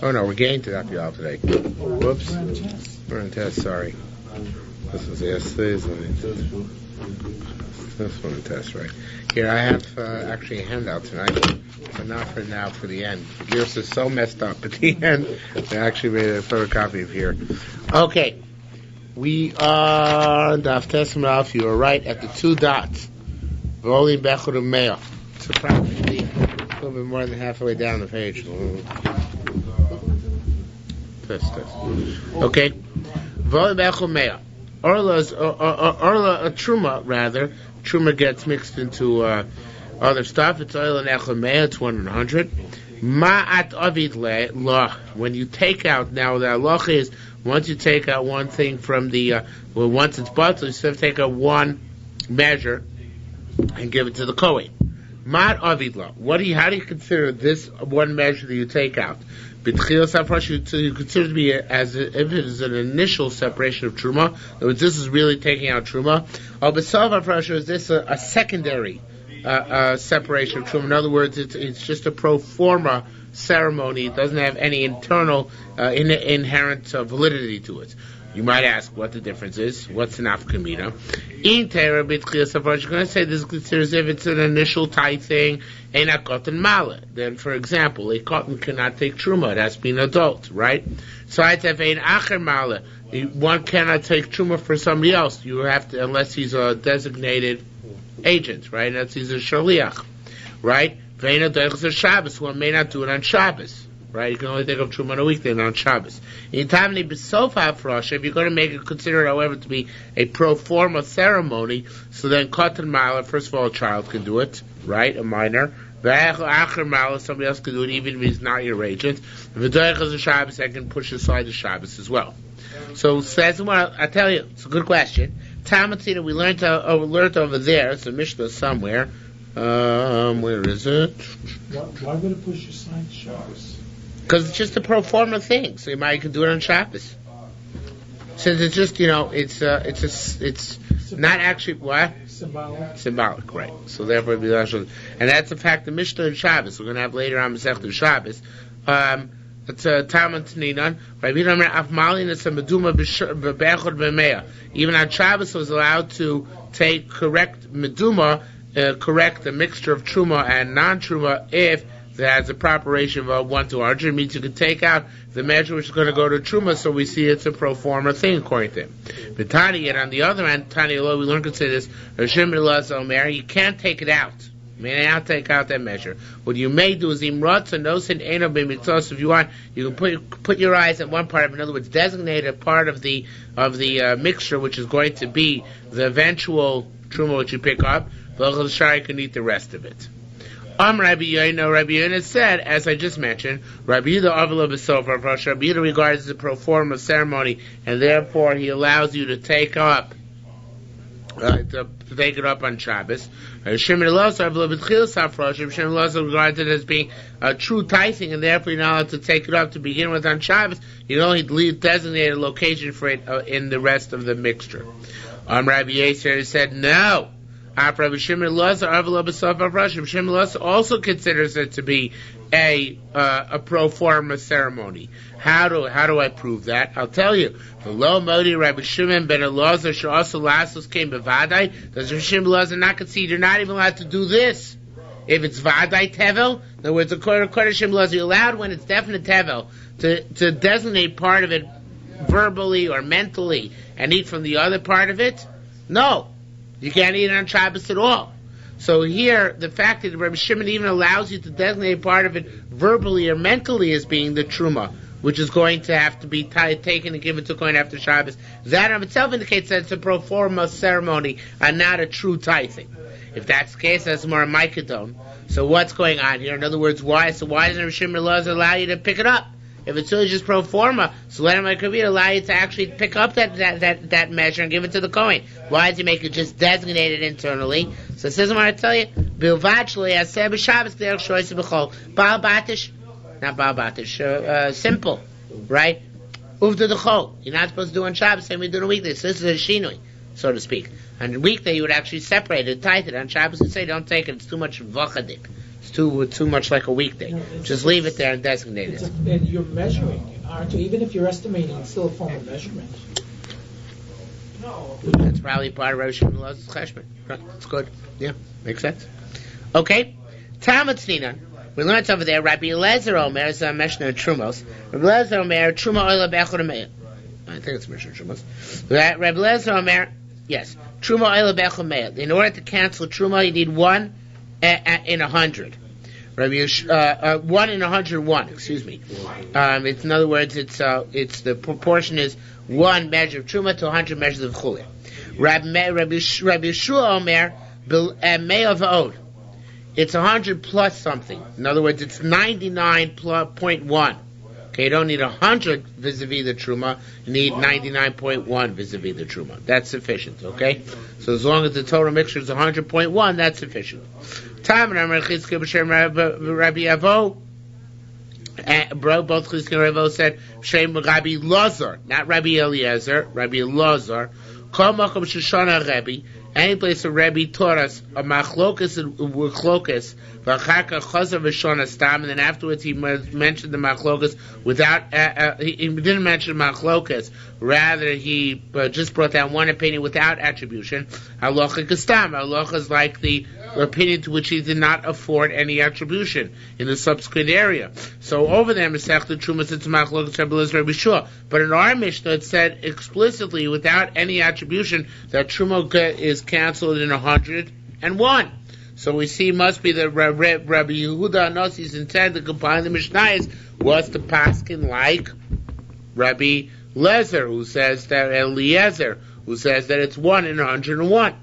Oh no, we're getting to that Yal today. Whoops. We're in test, sorry. This was yesterday's. This one in test, right? Here, I have actually a handout tonight, but not for now, for the end. Yours is so messed up at the end, I actually made a photocopy of here. Okay. We are on Daf Tessim Ralph. You are right at the 2 dots. Rolling Bechor to Meah. It's approximately a little bit more than halfway down the page. Test. Okay. Rolling Bechor Meah. Orlah, a truma, rather. Truma gets mixed into other stuff. It's oil and echel Meah. It's 1 in 100. Ma'at avid le. When you take out, now the halacha is, once you take out one thing from the, once it's bottled, you still take out one measure and give it to the Kohen. Ma'at avidla. How do you consider this one measure that you take out? You consider it to be as if it is an initial separation of truma. In other words, this is really taking out truma. Is this a secondary separation of truma? In other words, it's just a pro forma ceremony. It doesn't have any internal inherent validity to it. You might ask what the difference is. What's an afkamina? In Torah, you're going to say this considers if it's an initial tight thing, ain't a cotton mala. Then, for example, a cotton cannot take truma. It has to be an adult, right? So I have an acher mala. One cannot take truma for somebody else. You have to, unless he's a designated agent, right? Unless he's a shaliach, right? Veina doichas Shabbos. One may not do it on Shabbos. Right, you can only take up truma on a weekday, not on Shabbos. In Tavni B'sofa Afrosha, if you're going to make it, consider it, however, to be a pro forma ceremony, so then cotton mala, first of all, a child can do it, right, a minor. Acher mala, somebody else can do it, even if he's not your agent. If it doichas Shabbos, I can push aside the Shabbos as well. So says, well, I tell you, it's a good question. Talmud, we learned over there. It's a Mishnah somewhere. Where is it? Why would it push aside Shabbos? Because it's just a pro forma thing, so you might can do it on Shabbos. Since it's just, it's not actually what symbolic, right? So therefore, it'd be and that's the fact the Mishnah and Shabbos we're going to have later on Masechta Shabbos. It's a Talmud Tninan. Even on Shabbos was allowed to take correct meduma, correct the mixture of truma and non-truma if that has a proper ratio of 1 to 100, means you can take out the measure which is going to go to truma, so we see it's a pro forma thing according to him. But Tani, yet on the other hand, Tani, we learn to say this, you can't take it out. You may not take out that measure. What you may do is imrotz and nosin eno b'mitzos. If you want, you can put your eyes at one part of it. In other words, designate a part of the mixture which is going to be the eventual truma which you pick up. You can eat the rest of it. Rabbi Yoina said, as I just mentioned, Rabbi Yehuda regards the pro forma ceremony, and therefore he allows you to take it up on Shabbos. Shimon regards it as being a true tithing, and therefore you're not allowed to take it up to begin with on Shabbos. You can only designate a location for it in the rest of the mixture. Rabbi Yisrael said, no. Rabbi Shimon also considers it to be a pro forma ceremony. How do I prove that? I'll tell you. The low modi Rabbi Shimon ben Elazar also lasos came bevadai. Does Rabbi Shimon ben Elazar not concede you're not even allowed to do this if it's vadai tevel? In other words, according to Shimon ben Elazar, you're allowed when it's definite tevel to designate part of it verbally or mentally and eat from the other part of it. No. You can't eat it on Shabbos at all. So here, the fact that Rabbi Shimon even allows you to designate part of it verbally or mentally as being the truma, which is going to have to be taken and given to Kohen after Shabbos, that in itself indicates that it's a pro forma ceremony and not a true tithing. If that's the case, that's more a Maikadon. So what's going on here? In other words, why? So why doesn't Rabbi Shimon allow you to pick it up? If it's really just pro forma, so let him allow you to actually pick up that measure and give it to the Kohen. Why does he make it just designated internally? So it says, I want to tell you, Bilvachli as Seba Shabbos Derech Shoyse B'chol Baal Batish, not Baal Batish, simple, right? Uvda D'chol. You're not supposed to do on Shabbos, same way you do on a weekday. So this is a shinui, so to speak. On a weekday, you would actually separate it, tithe it. On Shabbos, you'd say, don't take it, it's too much vachadik. It's too much like a weekday. No, Just leave it there and designate it. And you're measuring, aren't you? Even if you're estimating, it's still a form of measurement. That's probably part of Rabbi Shimon Elazar's cheshbon. It's good. Yeah, makes sense. Okay. Talmud Tzninan. We learned over there, Rabbi Eliezer Omer is a Mishnah in Trumos. Rabbi Eliezer Omer, Truma Orlah Bechor Meir. I think it's Mishnah in Trumos. Rabbi Eliezer Omer, yes, Truma Orlah Bechor Meir. In order to cancel Truma, you need 1 in 100. 1 in 101. Excuse me. It's, in other words, it's the proportion is 1 measure of Truma to 100 measures of Chulin. Rabbi Yeshua Omer, Meir V'od. It's 100 plus something. In other words, it's 99.1. Okay, you don't need 100 vis-a-vis the Truma. You need 99.1 vis-a-vis the Truma. That's sufficient, okay? So as long as the total mixture is 100.1, that's sufficient. Rabbi Avo, both Chizkiah and Ravo said, Shem Rabbi Lazar, not Rabbi Eliezer, Rabbi Lazar. Kol makom sheshana Rabbi. Any place where Rebbe taught us a machlokas and chlokas, v'achaka chazav v'shona stam, and then afterwards he mentioned the machlokas without, he didn't mention machlokas, rather he just brought down one opinion without attribution. Halacha kastam, halacha is like the opinion to which he did not afford any attribution in the subsequent area. So over there, Masechta Trumas it's machlokas Rebbe Eliezer Rebbe Shua, but in our Mishnah it said explicitly without any attribution that Truma is canceled in 101. So we see must be that Rabbi Yehuda Nosi's intent to combine the Mishnayos was to paskin like Rabbi Lezer, who says that Eliezer, who says that it's 1 in 101.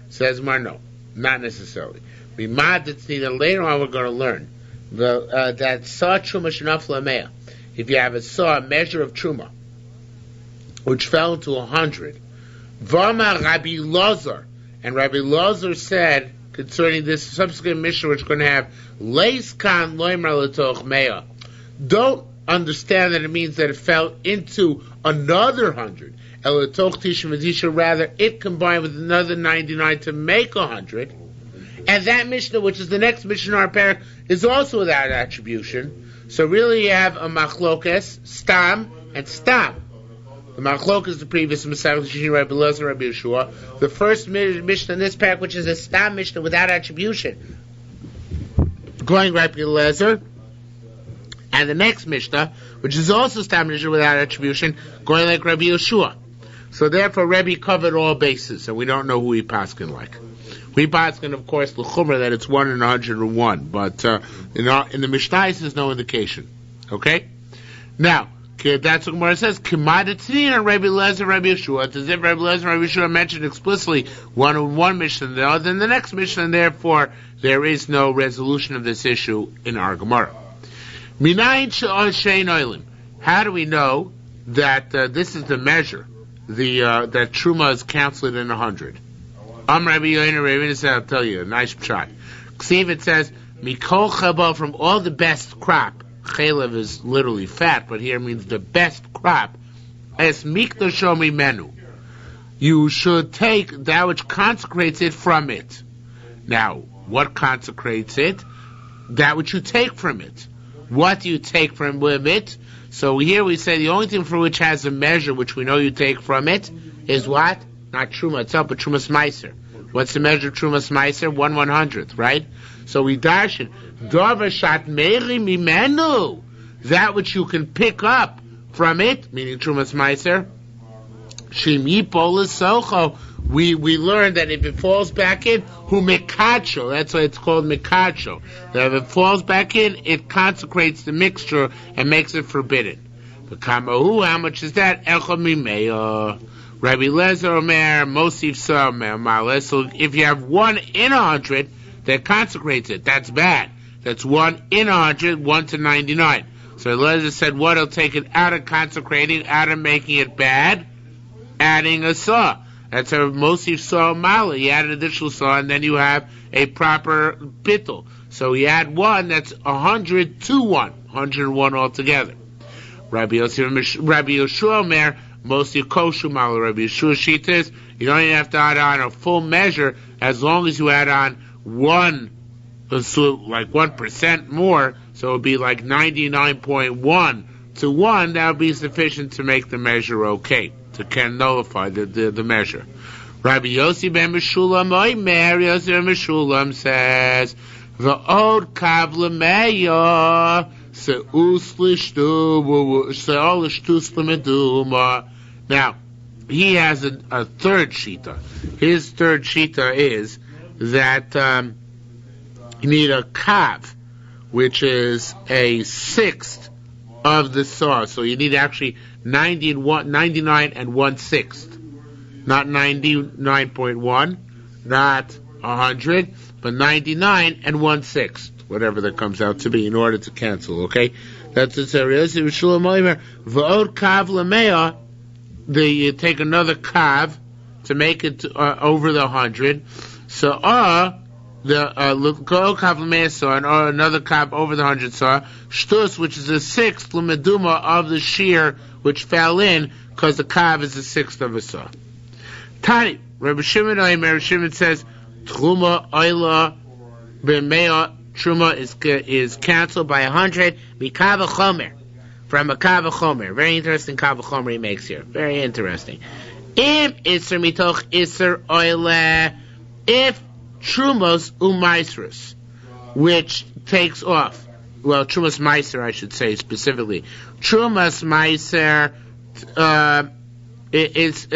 Says Mar, no, not necessarily. Later on we're going to learn that saw Truma shenaf lameya. If you have a measure of Truma, which fell into 100, Vama Rabbi Lazar, and Rabbi Lazar said concerning this subsequent Mishnah, which is going to have Leis kan loimer letoch mea. Don't understand that it means that it fell into another 100. Eletoch tisha v'tisha, rather it combined with another 99 to make 100. And that Mishnah, which is the next Mishnah in our parak, is also without attribution. So really you have a machlokes, stam, and stam. The machlok is the previous Masechta Shini Rabbi Eliezer Rabbi Yeshua. The first Mishnah in this parak, which is a stam Mishnah without attribution, going Rabbi Eliezer, and the next Mishnah, which is also stam Mishnah without attribution, going like Rabbi Yeshua. So therefore, Rabbi covered all bases, and we don't know who he paskin like. We paskin, of course, l'chumra that it's 1 in 101, but in the Mishnayos there's no indication. Okay, now. That's what Gemara says. K'madatinin and Rabbi Eliezer, Rabbi Yeshua. It's as if Rabbi Eliezer, Rabbi Yeshua mentioned explicitly one Mishnah other than the next Mishnah, and therefore there is no resolution of this issue in our Gemara. Minayin she'oshein oilim. How do we know that this is the measure? That Truma is canceled in 100. Rabbi Yoina Rabbi said, I'll tell you a nice shot. See if it says Mikol Chaba, from all the best crop. Chalev is literally fat, but here means the best crop. Es mikdasho mimenu. You should take that which consecrates it from it. Now, what consecrates it? That which you take from it. What do you take from it? So here we say the only thing for which has a measure which we know you take from it is what? Not Truma itself, but Trumas Meiser. What's the measure of Trumas Meiser? 1/100th, right? So we dash it. That which you can pick up from it, meaning Trumas Meiser, we learned that if it falls back in, mekacho, that's why it's called mekacho. That if it falls back in, it consecrates the mixture and makes it forbidden. How much is that? Rabbi Lezer Omer, Mosif Omer, so if you have 1 in 100 that consecrates it, that's bad. That's 1 in 100, 1 to 99. So Lezer said, what? He'll take it out of consecrating, out of making it bad, adding a saw. That's a Mosif Saw Mala. You add an additional saw, and then you have a proper bittul. So you add 1, that's 100 to 1, 101 altogether. Rabbi Yeshua Omer, Mosif Koshu Mala. Rabbi Yeshua Shitas, you don't even have to add on a full measure as long as you add on 1 so like 1% more, so it would be like 99.1 to 1, that would be sufficient to make the measure okay, to can nullify the measure. Rabbi Yossi ben Meshulam Oimer, Yossi ben Meshulam says, V'od kav l'meya, se'us l'shtus l'meduma. Now, he has a third shita. His third shita is that you need a kav, which is a sixth of the saw. So you need actually 99 and 1/6. Not 99.1, not 100, but 99 and 1/6, whatever that comes out to be, in order to cancel, okay? That's the serious. V'od kav l'meya, you take another kav to make it over the 100. So, kav l'meya saw, and another kav over the 100 saw, shtus, which is a sixth l'meduma of the shiur, which fell in, because the kav is a sixth of a saw. Tani, Rabbi Shimon says, Truma Orlah b'meya, Truma is canceled by 100, mikav chomer, from a kav chomer. Very interesting kav chomer he makes here. Very interesting. Im iser mitoch iser Orlah, if Trumos u'maisrus, which takes off, well, Trumas meiser I should say specifically, Trumas meiser, takes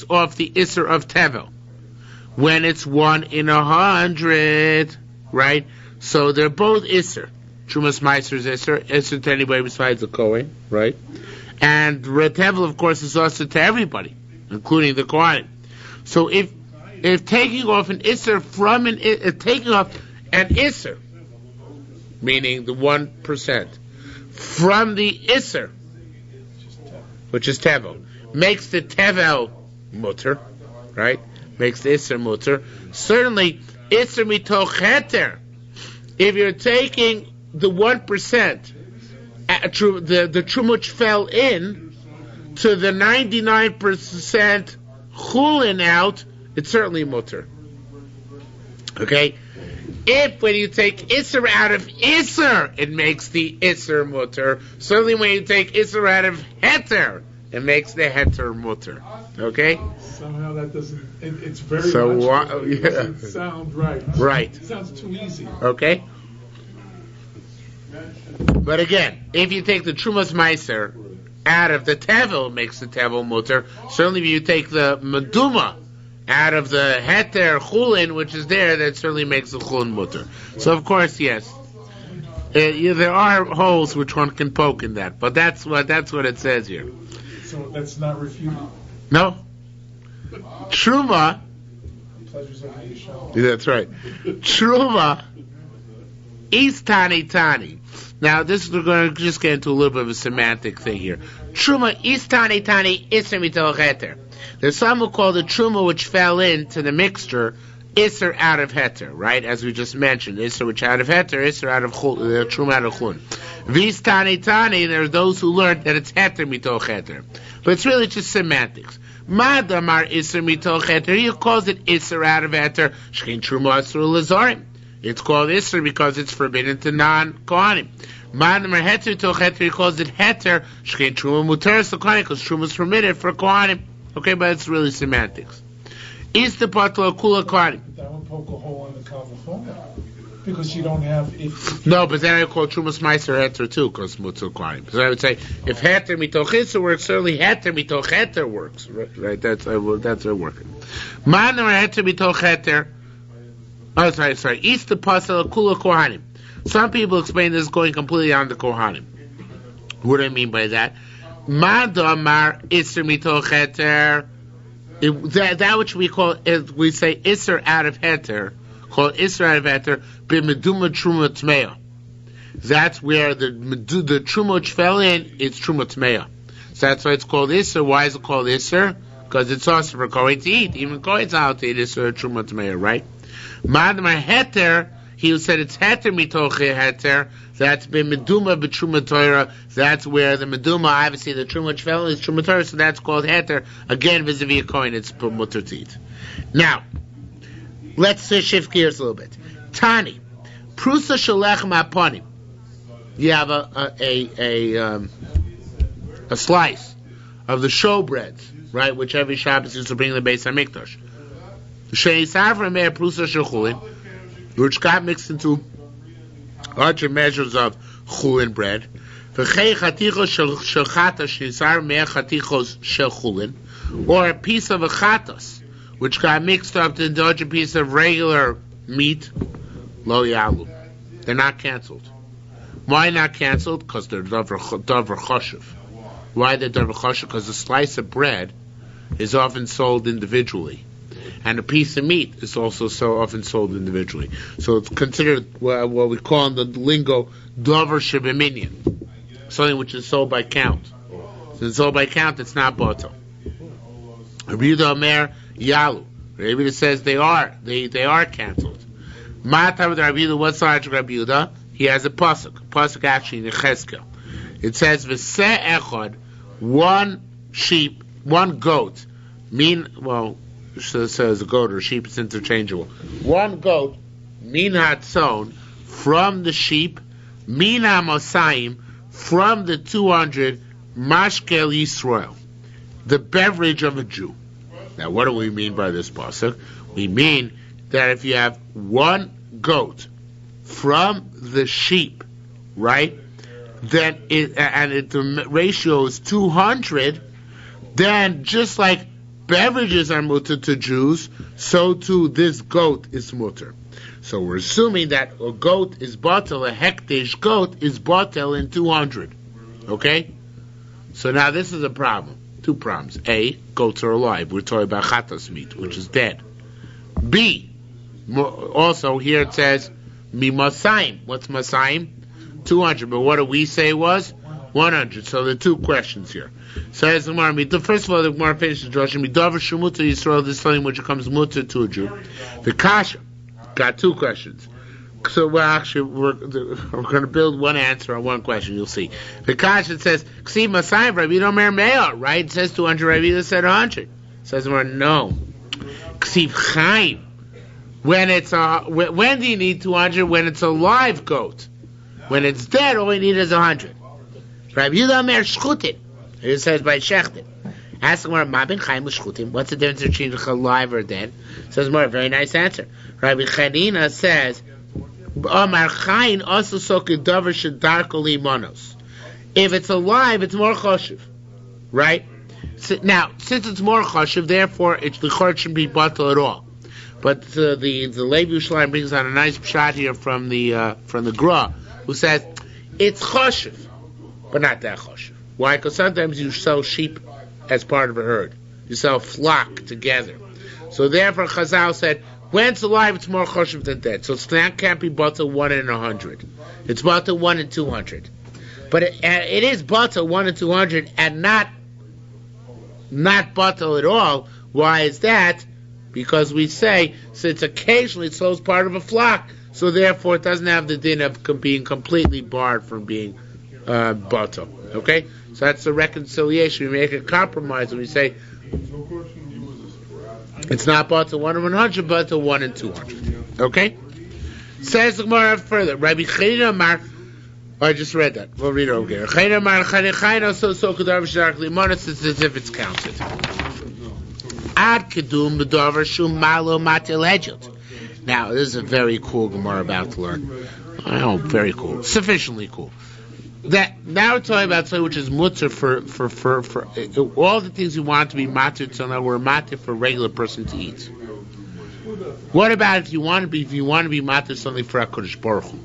off the Isser of Tevel when it's 1 in 100, right? So they're both Isser. Trumas Meiser is Isser to anybody besides the Kohen, right? And Tevel, of course, is also to everybody, including the Kohen. So if taking off an Isser from taking off an Isser, meaning the 1%, from the Isser, which is Tevel, makes the Tevel mutter, right? Makes the Isser mutter. Certainly, Isser mitoch heter. If you're taking the 1%, the Truma which fell in, to the 99% chulin out, it's certainly mutter. Okay? If when you take Isser out of Isser, it makes the Isser mutter. Certainly when you take Isser out of Heter, it makes the Heter mutter. Okay? Somehow that doesn't, it's very so much, it doesn't sound right. Right. It sounds too easy. Okay? But again, if you take the Trumas Meiser out of the Tevel, it makes the Tevel mutter. Certainly if you take the Meduma out of the heter chulin, which is there, that certainly makes the chulin mutter. So of course, yes, there are holes which one can poke in that, but that's what it says here. So that's not refuted. No, Truma. Pleasures of the Yerushalmi. That's right. Truma is tani. Now we're going to just get into a little bit of a semantic thing here. Truma is tani iser mitoch heter. There's some who call the truma which fell into the mixture Isser out of heter, right? As we just mentioned, Isser which out of heter, Isser out of truma out of chun. Vis tani, there are those who learned that it's heter mitoch heter. But it's really just semantics. Madamar Isser mitoch heter, he calls it Isser out of heter, shkein truma asur lazarim. It's called Isser because it's forbidden to non-Kohanim. Madamar heter mitoch heter, he calls it heter, shkein truma muter kohanim, because truma is permitted for Kohanim. Okay, but it's really semantics. Is the patla kula kohanim? That would poke a hole in the kavachoma because you don't have. If no, but then I would call trumas meiser heter too, because mutzul kohanim. So I would say if heter mitoch isser works, certainly heter mitoch heter works. Right? That's working. Manar heter mitoch heter. Oh, sorry. Is the patla kula kohanim? Some people explain this going completely on the kohanim. What do I mean by that? Madamar Isser mitoch heter, that which we call, we say Isser out of heter, called Isser out of heter, b'meduma truma tmeya. That's where the truma which fell in, it's truma tmeya. So that's why it's called Isser. Why is it called Isser? Because it's also for Kohen to eat. Even Kohen's out to eat Isser truma tmeya, right? Madamar heter, he who said it's heter mitoch heter, that's been meduma b'truma Torah. That's where the meduma, obviously the truma which fell is truma Torah, so that's called heter. Again, vis-a-vis a coin, it's mutter to eat. Now, Let's shift gears a little bit. Tani, prusa shalech ma'aponim. You have a slice of the showbreads, right, which every Shabbos used to bring in the Beis HaMikdash. Sheisavra me'er prusa shechulin, which got mixed into larger measures of chulin bread. V'chei chatichos shel chatas sheisavra me'er chatichos shel chulin, or a piece of a chatas, which got mixed up to the larger piece of regular meat. Lo yalu. They're not canceled. Why not canceled? Because they're davar choshev. Why they're davar choshev? Because a slice of bread is often sold individually, and a piece of meat is also so often sold individually. So it's considered what we call in the lingo davar shebeminyan, something which is sold by count. Since it's sold by count, it's not batel. Rabbi Yehuda Omer yalu. Rabbi Yehuda says they are canceled. Ma'atav with Rabbi Yehuda. What's the logic of Rabbi Yehuda? He has a pasuk. Pasuk actually in Yechezkel. It says v'seh echad, one sheep, one goat. It says a goat or a sheep is interchangeable. One goat, min hatzon, from the sheep, min hamosayim, from the 200 mashkel Yisrael, the beverage of a Jew. Now, what do we mean by this pasuk? We mean that if you have one goat from the sheep, right, then the ratio is 200, then just like beverages are mutter to Jews, so too this goat is mutter. So we're assuming that a goat is batel, a hekdesh goat is batel in 200. Okay? So now this is a problem. Two problems. A, goats are alive. We're talking about chatas meat, which is dead. B, also here it says, mi masayim. What's masayim? 200. But what do we say it was? 100. So there are two questions here. So as the Gemara, first of all, the Gemara finishes Joshua, midavar shemuta Yisrael, this thing which becomes mutter to a Jew. The kasha got two questions. So we're going to build one answer on one question. You'll see. The kasha says, "Ksiv masayim Rabbi Yehuda Omer me'ah," right? It says 200. Rabbi Yehuda said 100. Says the Gemara, no. Ksiv chaim. When do you need 200? When it's a live goat. When it's dead, all you need is 100. Rabbi Yehuda Omer shchutin. It says by shechtin. Ask the Gemara, ma ben chaim l'shchutim? What's the difference between alive or dead? Says more, very nice answer. Rabbi Chanina says, Omar chayin also soke davar shedarko limanos. If it's alive, it's more choshev, right? So, now, since it's more choshev, therefore the chort shouldn't be batel at all. But the Levi Yerushalmi brings on a nice pshat here from the Gra, who says it's choshev, but not that choshev. Why? Because sometimes you sell sheep as part of a herd. You sell flock together. So therefore, Chazal said, when it's alive, it's more choshev than dead. So it's not can't be batel 1 in 100. It's batel 1 in 200. But it is batel 1 in 200 and not batel at all. Why is that? Because we say, since occasionally it's sold as part of a flock, so therefore it doesn't have the din of being completely barred from being batel. Okay? So that's the reconciliation. We make a compromise and we say it's not batel 1 in 100, but batel 1 in 200. Okay? Says the Gemara further. Rabbi Chanina Amar, I just read that. We'll read it over here. Chanina Amar Chanina so kedavar shedarko limanos, it's as if it's counted. Ad kedum b'davar shum malo matel edjot. Now, this is a very cool Gemara about to learn. I know, very cool. Sufficiently cool. That now we're talking about something which is mutter for all the things we want to be matter, so now we're matter for a regular person to eat. What about if you want to be matter something for HaKadosh Baruch Hu,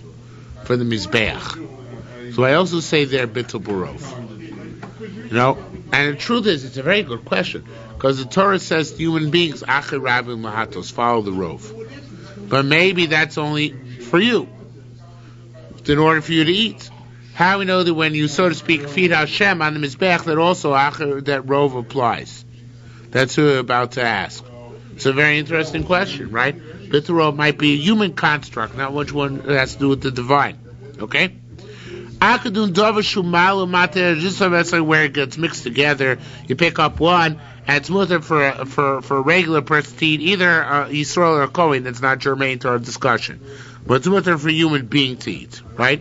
for the Mizbeach? So I also say there bittul barov. You know, and the truth is, it's a very good question because the Torah says to human beings, "Acher Rabim Mahatos, follow the rov." But maybe that's only for you, in order for you to eat. How we know that when you, so to speak, feed Hashem on the Mizbeach, that also that rov applies? That's what we're about to ask. It's a very interesting question, right? Bittul rov might be a human construct, not which one has to do with the divine. Okay? Akadun davar shumalu mater, just so that's like where it gets mixed together. You pick up one, and it's mutter for a regular person to eat either Yisrael or Kohen. That's not germane to our discussion, but it's mutter for a human being to eat, right?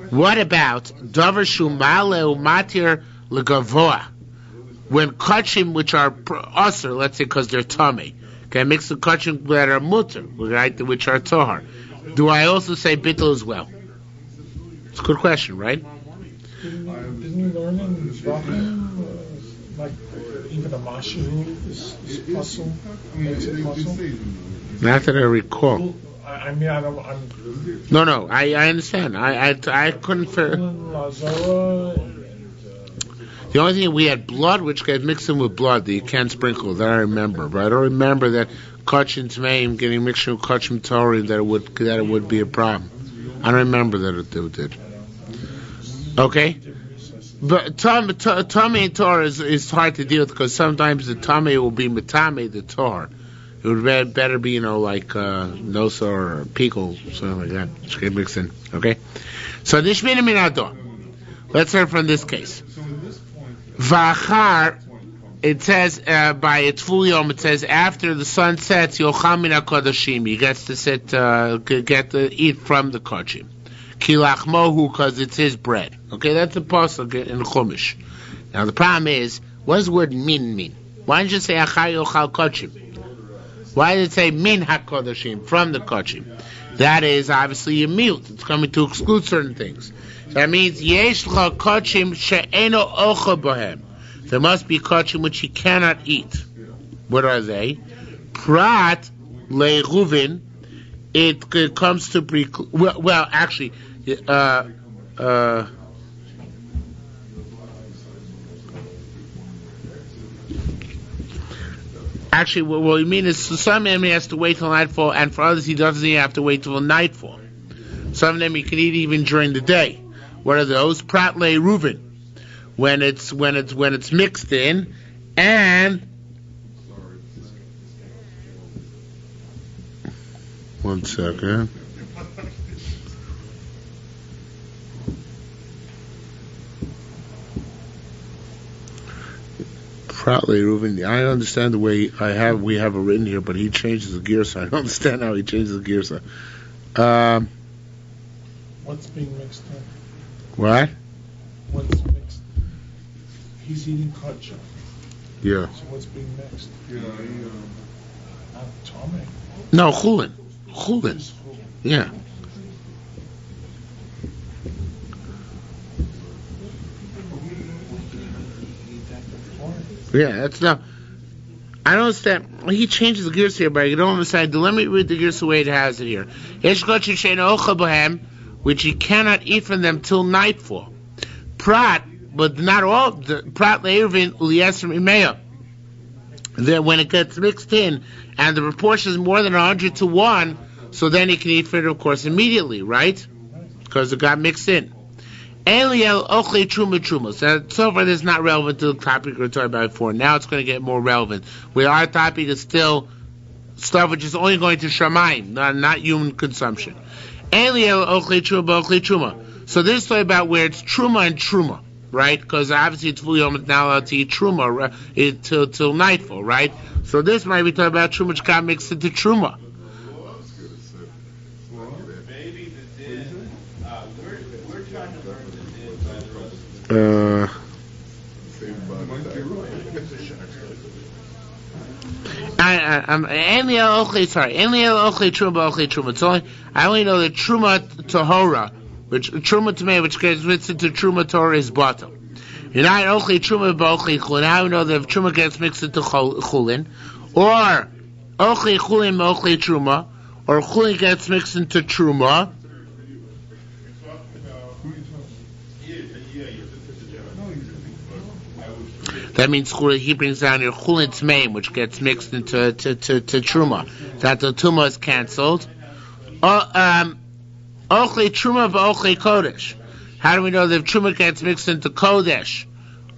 What about davar shumale umatir legavoa? When kachim which are usher, let's say because they're tummy, okay, mix the kachim that are mutter, right, which are tohar. Do I also say bittul as well? It's a good question, right? Didn't you learn in Brachim, like even a mashu is puzzle, makes it puzzle? Not that I recall. I mean, I'm No, I understand. I couldn't. The only thing we had blood, which gets mixed in with blood that you can't sprinkle. That I remember, but I don't remember that kachim tmeim getting mixed with kachim tori that it would be a problem. I don't remember that it did. Okay, but tummy and tor is hard to deal with because sometimes the tummy will be metame the tor. It would better be like nosa or pickle, something like that. Which get mixed in. Okay, so nishmina minador. Let's start from this case. Vachar, it says by its full yom, it says after the sun sets, yocham min hakodashim. He gets to sit, get to eat from the kodashim. Kilach mohu, because it's his bread. Okay, that's a pasuk in Chumash. Now the problem is, what does the word min mean? Why didn't you say achar yochal kodashim? Why did it say min hakodashim, from the kodashim? That is obviously a mute. It's coming to exclude certain things. That means yesh la kodashim she'eno ocha bohem. There must be kodashim which he cannot eat. What are they? Prat le'ruvin. It comes to well, actually, actually, what you mean is, some of them he has to wait till nightfall, and for others he doesn't even have to wait till nightfall. Some of them he can eat even during the day. What are those? Prat le'ruvin. When it's mixed in, and one second. Prat le'ruvin. I understand the way we have it written here, but he changes the gear, so I don't understand how he changes the gear. So, what's being mixed in? What? What's mixed? He's eating kachim. Yeah. So what's being mixed? Not tummy. No, chulin. Yeah. Yeah, that's not. I don't understand. He changes the gears here, but I don't understand. Let me read the gears the way it has it here. Which he cannot eat from them till nightfall. Prat, but not all. Prat le'ervin uliyesrim imeya. Then when it gets mixed in, and the proportion is more than 100 to 1, so then he can eat from it, of course, immediately, right? Because it got mixed in. Eliel ochle truma. So far, this is not relevant to the topic we were talking about before. Now it's going to get more relevant. Our topic is still stuff which is only going to shamayim, not human consumption. Eliel ochle truma. So this is talking about where it's truma and truma, right? Because obviously it's fully not allowed to eat truma till nightfall, right? So this might be talking about truma which got mixed into truma. I only know that truma tahora, which truma tamei, which gets mixed into truma torah, is bottom. You're not ochli truma b'ochli chulin. How we know that if truma gets mixed into chulin, or ochli chulin b'ochli truma, or chulin gets mixed into truma. That means he brings down your chulin tmeim, which gets mixed into to truma. That the truma is cancelled. Ochli truma v'ochli kodesh. How do we know that if truma gets mixed into kodesh,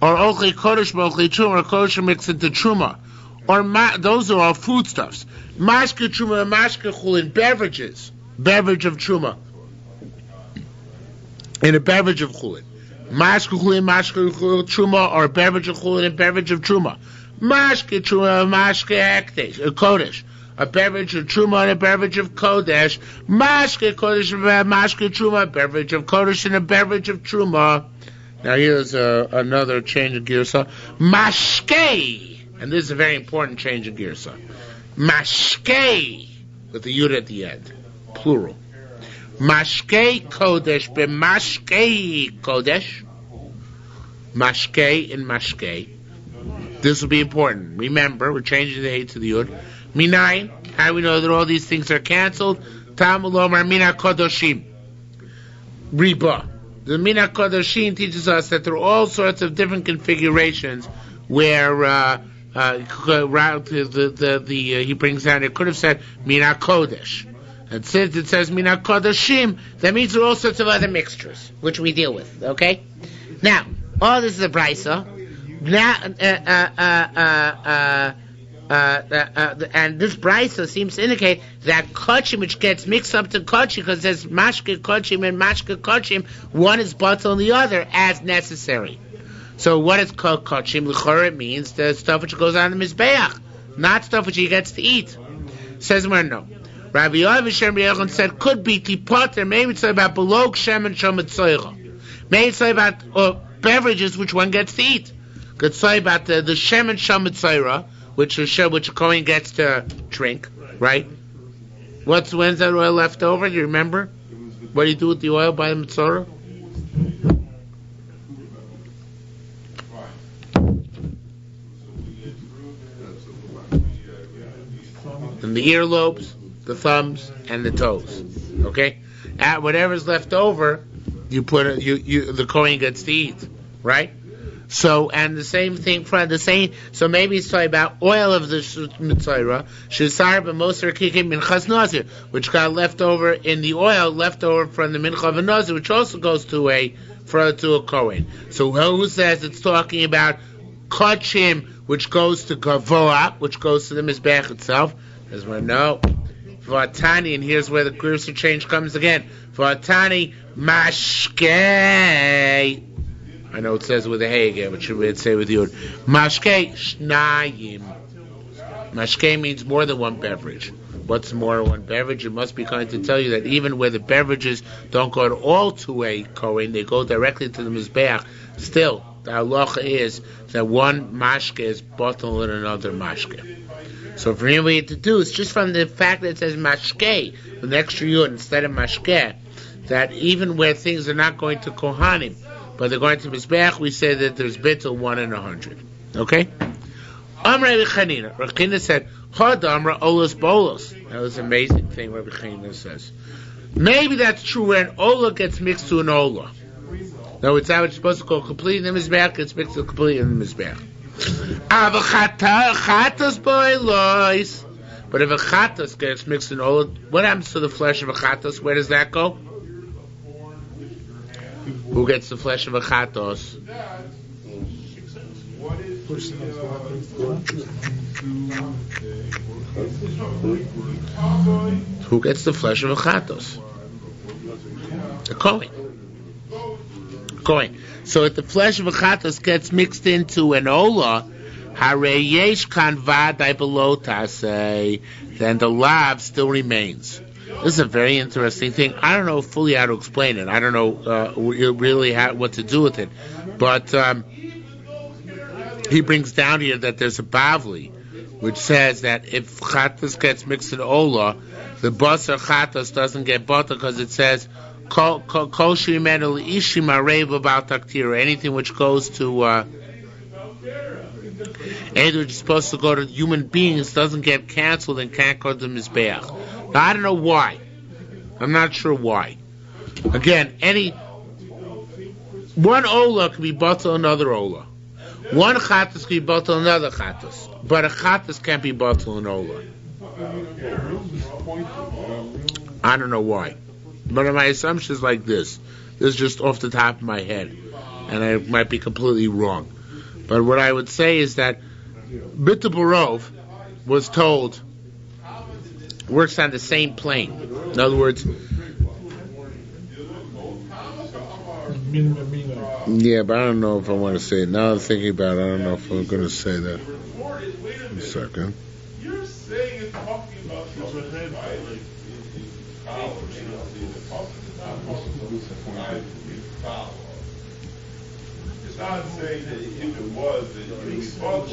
or ochli kodesh v'ochli truma, or kodesh mixed into truma, or those are all foodstuffs. Mashke truma, mashke chulin, beverage of truma, and a beverage of chulin. Mashke chulin, truma, or beverage of chulin and beverage of truma. Mashke Truma, Mashke Ekdesh, Kodesh. A beverage of Truma and a beverage of Kodesh. Mashke Kodesh, Mashke Truma, a beverage of Kodesh and a beverage of Truma. Now here's another change of girsa. Mashke, and this is a very important change of girsa. Mashke, with the yud at the end, plural. Mashke Kodesh be Mashke Kodesh. Mashke and Mashke. This will be important. Remember, we're changing the hey to the yud. Minayin, how do we know that all these things are cancelled? Talmud Lomar Mina Kodoshim. Riba. The Mina Kodoshim teaches us that there are all sorts of different configurations where he brings down, it could have said Mina Kodesh. And since it says Mina Kodoshim, that means there are all sorts of other mixtures, which we deal with, okay? Now, all this is a brisa. Now, and this brisa seems to indicate that kochim, which gets mixed up to kochim, because there's mashke kochim and mashke kochim, one is batel on the other as necessary. So what is kochim? L'chorah, it means the stuff which goes on the mizbeach, not stuff which he gets to eat. Says where no. Rabbi Yochanan said could be tipoter. Maybe it's about belog shem and shomet soicha. Maybe it's about beverages which one gets to eat. Could say about the shem and shomet soicha, which a kohen gets to drink, right? When's that oil left over? Do you remember? What do you do with the oil by the mitzvah? And the earlobes, the thumbs, and the toes. Okay, at whatever's left over, you put it. The kohen gets to eat, right? So, and the same thing for the same. So maybe it's talking about oil of the mitzvah, shesar b'moser kikim minchas nazir, which got left over in the oil, left over from the mincha of a nazir, which also goes to a kohen. So who says it's talking about kochim, which goes to gavoa, which goes to the mizbech itself? As we know, v'atani, and here's where the cursor change comes again. V'atani mashke. I know it says with a hey again, but should we say with yud? Mashke shnayim. Mashke means more than one beverage. What's more than one beverage? It must be going to tell you that even where the beverages don't go at all to a kohen, they go directly to the mizbeach. Still, the halacha is that one mashke is bottled in another mashke. So for him, what you have to do is just from the fact that it says mashke with an extra yud instead of mashke, that even where things are not going to kohanim, but they're going to mizbeach, we say that there's bittul 1 in 100. Okay? Amra Rechanina. Rechanina said, Chad Amra Olas Bolos. That was an amazing thing Rabbi Rechanina says. Maybe that's true when Olah gets mixed to an Olah. No, it's how it's supposed to go completely in the mizbeach, gets mixed to completely in the mizbeach. But if a chatas gets mixed in Olah, what happens to the flesh of a chatas? Where does that go? Who gets the flesh of a chatos? Who gets the flesh of a chatos? The kohen. So if the flesh of a chatos gets mixed into an olah, hareyesh kan vadai below tasei, then the lav still remains. This is a very interesting thing. I don't know fully how to explain it. I don't know really what to do with it. But he brings down here that there's a Bavli, which says that if chatas gets mixed in olah, the basar chatas doesn't get butter because it says kol shimenu ishim arev about taktira. Anything which goes to anything which is supposed to go to human beings doesn't get canceled and can't go to mizbeach. Now, I don't know why. I'm not sure why. Again, one olah can be batel another olah. One chatas can be batel another chatas. But a chatas can't be batel an olah. I don't know why. But my assumption is like this. This is just off the top of my head. And I might be completely wrong. But what I would say is that Bita Barov was told works on the same plane. In other words, Yeah, but I don't know if I want to say it. Now I'm thinking about it, I don't know if I'm going to say that. a second. You're saying it's talking about something, right? It's not saying that if it was, that you would follow.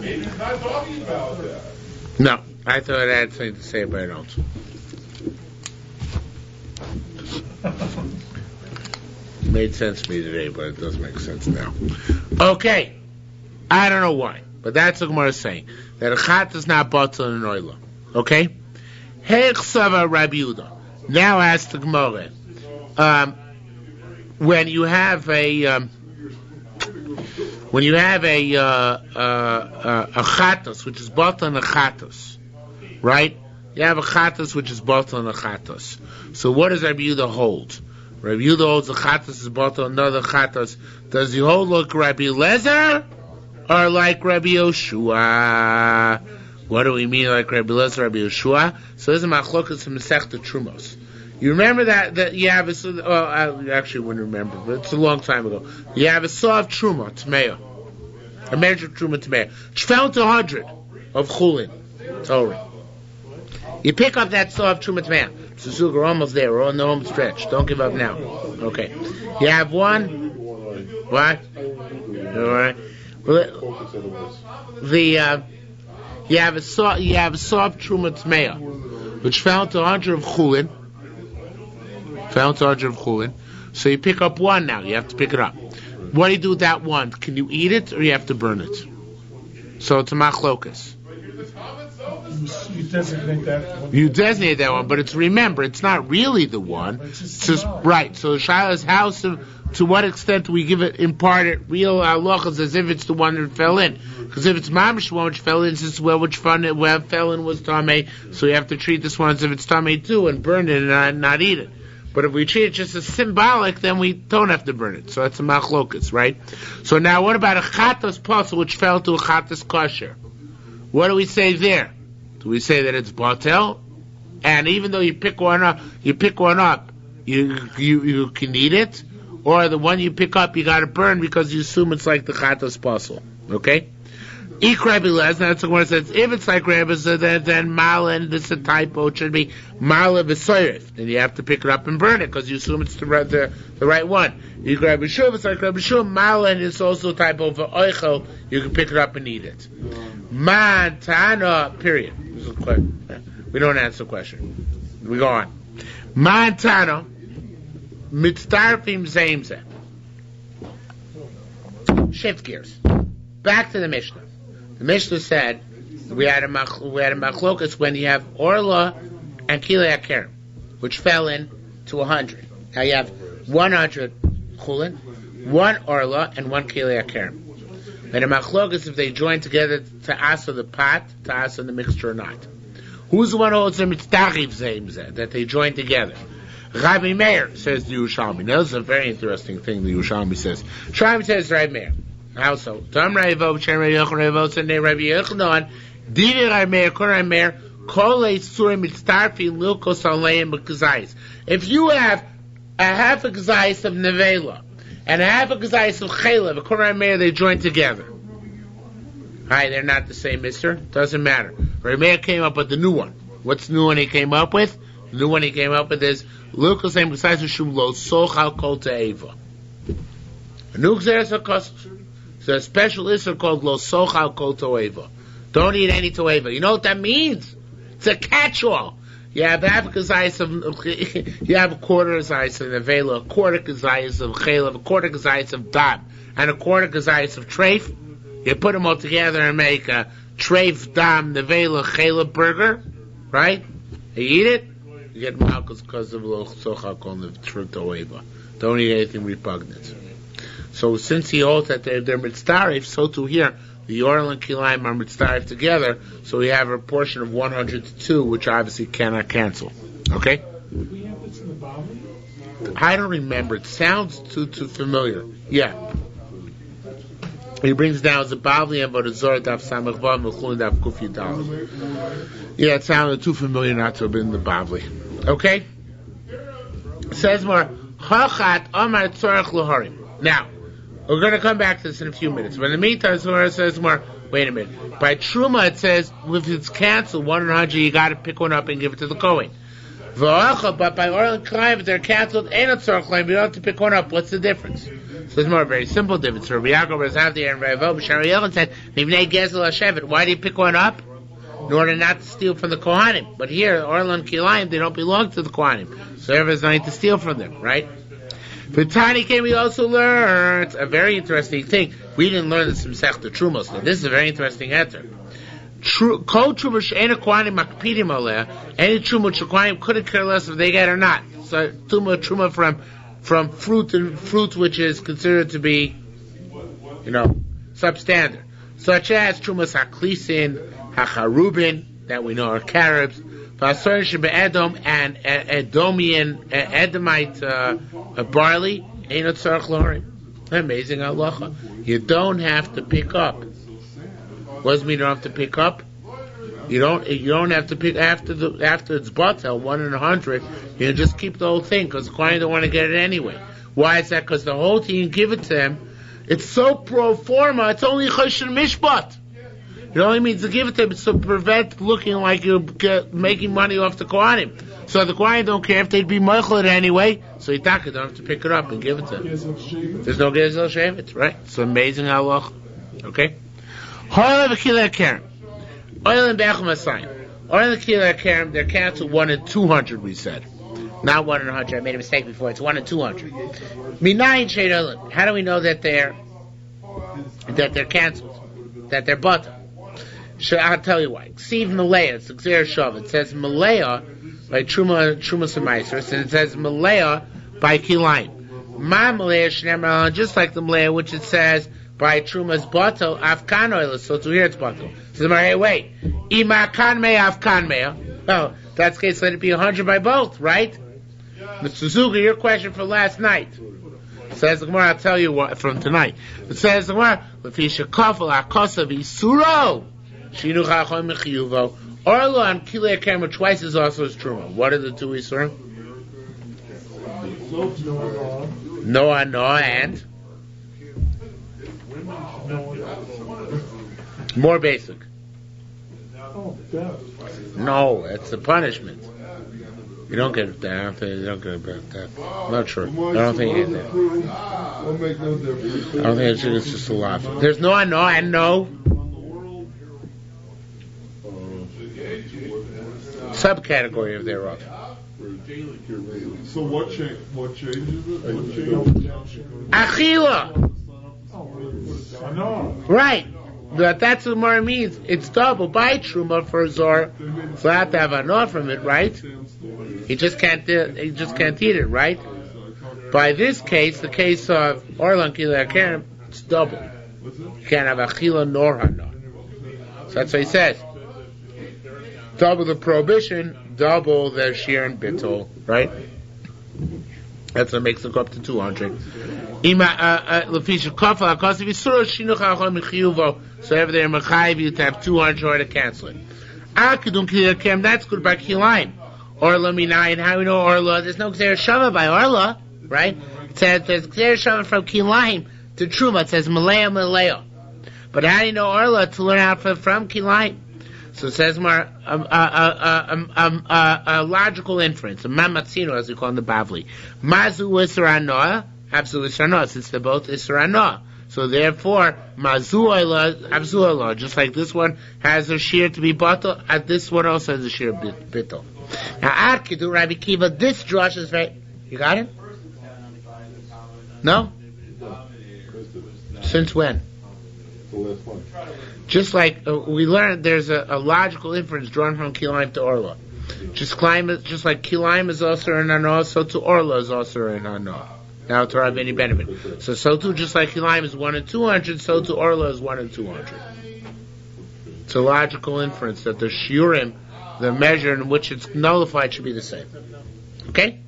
Maybe it's not talking about that. No, I thought I had something to say, but I don't. Made sense to me today, but it does make sense now. Okay, I don't know why, but that's what Gemara is saying, that a chat is not batal in oila. Okay? Heichsava Rabbi Yehuda. Now ask the Gemara. When you have a chatos, which is batal in a chatos, right? You have a chatos which is batal in a chatos. So what does Rabbi Yehuda hold? Rabbi Yehuda holds the chatos is batal another chatos. Does he hold like Rabbi Lezer or like Rabbi Yoshua? What do we mean like Rabbi Lezer, Rabbi Yoshua? So this is machlokas from Masechta Trumos. You remember that you have a, I actually wouldn't remember, but it's a long time ago. You have a saw of Truma, Tmeya. A measure of Truma, Tmeya. Which fell to 100 of Chulin, Torah. You pick up that saw of Truma, Tmeya. Suzuka, we're almost there. We're on the home stretch. Don't give up now. Okay. You have one. What? Alright. You have a saw of Truma, Tmeya, which fell to 100 of Chulin. So you pick up one now. You have to pick it up. What do you do with that one? Can you eat it or you have to burn it? So it's a machlokas. You designate that one. You designate that one, but remember, it's not really the one. It's just right. So the Shiloh's house, to what extent do we impart it real halachas as if it's the one that fell in? Because if it's mamish one which fell in, since which fell in was tamei, so you have to treat this one as if it's tamei too and burn it and not eat it. But if we treat it just as symbolic, then we don't have to burn it. So it's a machlokas, right? So now what about a chatos puzzle which fell to a chatos kosher? What do we say there? Do we say that it's batel? And even though you pick one up, you can eat it? Or the one you pick up, you got to burn because you assume it's like the chatos puzzle. Okay? Ik Rabbi Lez, that's the one that says, if it's like Rabbi Lez, then Mala, and this is a typo, it should be Mala v'soyrif. Then you have to pick it up and burn it, because you assume it's the right one. Ik Rabbi Shuv, it's like Rabbi Shuv, Mala, and it's also a typo for Oichel, you can pick it up and eat it. Montana, period. We don't answer the question. We go on. Montana, mitzdarfim zeimzeh. Shift gears. Back to the Mishnah. The Mishnah said we had a machlokas when you have Orlah and Kilei Akerim, which fell in to 100. Now you have 100 Chulin, 1 Orlah, and 1 Kilei Akerim. And a machlokas if they join together to asa the pot, to asa the mixture or not. Who's the one who holds them? It's Tachiv Zeimzeh, that they join together. Rabbi Meir says the Yerushalmi. Now this is a very interesting thing the Yerushalmi says. Yerushalmi says Rabbi Meir. How so? Tam Raivo, Chen Rabbi Yochanan, Raivo, Sene Rabbi Yochanan, Divi Rabbi Meir, Kor Rabbi Meir, Kole Surim Mitztarfi Lilkos Aleim B'Kazayis. If you have a half a Kazayis of Nevela and a half a Kazayis of Chayla, Kor Rabbi Meir, they join together. Hi, they're not the same, mister. Doesn't matter. Rabbi Meir came up with the new one. What's the new one he came up with? The new one he came up with is Lilkos Aleim B'Kazayis Shum Lo Sochal Kol Te'eva. A new Gzeres HaKosach. So a special issur called Lo Sochal Kol Toeva. Don't eat any Toeva. You know what that means? It's a catch-all. You have half a kazayis of, you have a quarter kazayis of nevela, a quarter kazayis of chaylev, a quarter kazayis of dam, and a quarter kazayis of treif. You put them all together and make a treif, dam, nevela, chaylev burger, right? You eat it, you get malchus because of Lo Sochal Kol Toeva. Don't eat anything repugnant. So since he holds that they're mitzdarif, so too here, the Orlah and Kilayim are mitzdarif together, so we have a portion of 100 to 2, which obviously cannot cancel. Okay? Do we have this in the Bali? I don't remember. It sounds too familiar. Yeah. He brings down the Bavli and Vodazor Daf Samach Vav Mechulin Daf Kufi Dal. Yeah, it sounded too familiar not to have been the Bavli. Okay? It says more, Chachat Amar Tzorach Laharim. Now, we're going to come back to this in a few minutes. But in the meantime, Zohar says more, Wait a minute. By Truma, it says, if it's canceled, 1 in 100, you got to pick one up and give it to the Kohen. But by Orlah and Kilayim, if they're canceled, ain't a tzorach claim, you don't have to pick one up. What's the difference? So there's more very simple difference. Rabbi Yaakov Razavdi and Rabbi B'Shari Yochanan said, Mivnei Gezel HaShevet. Why do you pick one up? In order not to steal from the Kohanim. But here, Orlah and Kilayim, they don't belong to the Kohanim. So everyone's not to steal from them, right? For Tani came, we also learned a very interesting thing. We didn't learn this from Sechta Trumos. So this is a very interesting answer. Kol Truma she'ena Kohanim makpidim aleh. Any Truma Kohanim couldn't care less if they get or not. So Truma from fruit which is considered to be, substandard, such as Trumas Haklisin, Hacharubin, that we know are Caribs, Vasar Shebe and Edomite barley. Ain't no tzarich lorim. Amazing halacha. You don't have to pick up. What does it mean you don't have to pick up? You don't have to pick after it's batel 1 in 100. You just keep the whole thing because the client don't want to get it anyway. Why is that? Because the whole thing you give it to them, it's so pro forma. It's only choshen mishpat. It only means to give it to them to prevent looking like you're making money off the Kohanim. So the Kohanim don't care if they'd be meichel it anyway. So you don't have to pick it up and give it to them. There's no gezel shevet, right? It's amazing halacha. Okay. Oil and Kilei Kerem. Oil and Bechum Asayim. Oil and Kilei Kerem, they're canceled 1 in 200, we said. Not 1 in 100. I made a mistake before. It's 1 in 200. Minayin Sheid Olim. How do we know that they're canceled? That they're butter? I'll tell you why. Ksiv Malaya, it's the Gzer Shav. It says Malaya by Truma Semaisers, and it says Malaya by Kilayim. Ma Malaya Shnemer, just like the Malaya, which it says by Truma's Bato, Afkan Oil, so to here it's Bato. So hey, wait. Ima Kanmei Afkanmei. Oh, that's the case, let it be 100 by both, right? Mr. Zuga, your question for last night. Says the Gemara, I'll tell you what from tonight. It says the Gemara, Lefisha Kafel Akosav Isuro. Shinuch HaChom Mechiyuvo. Orlah and Kilei Kerem twice as also as Truma. What are the two Isurim? Noah, and? More basic. No, it's a punishment. You don't get that. I don't think that. I'm not sure. I don't think you get that. I don't think it's just a lot. There's no and no. Subcategory of thereof. So what changes it? Achila. Right. But that's what Mara means. It's double by Truma for Zor. So I have to have a no from it, right? He just can't eat it, right? By this case, the case of Orlah Kilei Kerem, it's double. You can't have Achila nor Hana. So that's what he says. Double the prohibition, double the shiur and bittul, right? That's what makes it go up to 200. So if they're mechayiv, you have 200 or to cancel it. That's good by Kilayim. Orlah minayin, how we know Orlah? There's no Gzer Shava by Orlah, right? It says there's Gzer Shava from Kilayim to Truma. It says Malaya. But how do you know Orlah to learn out from Kilayim? So it says more a logical inference, a mamatzino, as we call in the Bavli. Mazu Isra Noah, Abzu Isra Noah, since they're both Isra Noah. So therefore, Mazu Olah, Abzu Olah, just like this one has a shiur to be batel, this one also has a shiur bittul. Now, Ad Kidu Rabbi Kiva, this drush is very. You got it? No? Since when? Just like we learned, there's a logical inference drawn from Kilayim to Orlah. Just like Kilayim is also in Hanoah, so to Orlah is also in Hanoah. Now to Rabbeinu Benjamin. So too, just like Kilayim is 1 in 200, so to Orlah is 1 in 200. It's a logical inference that the shiurim, the measure in which it's nullified, should be the same. Okay?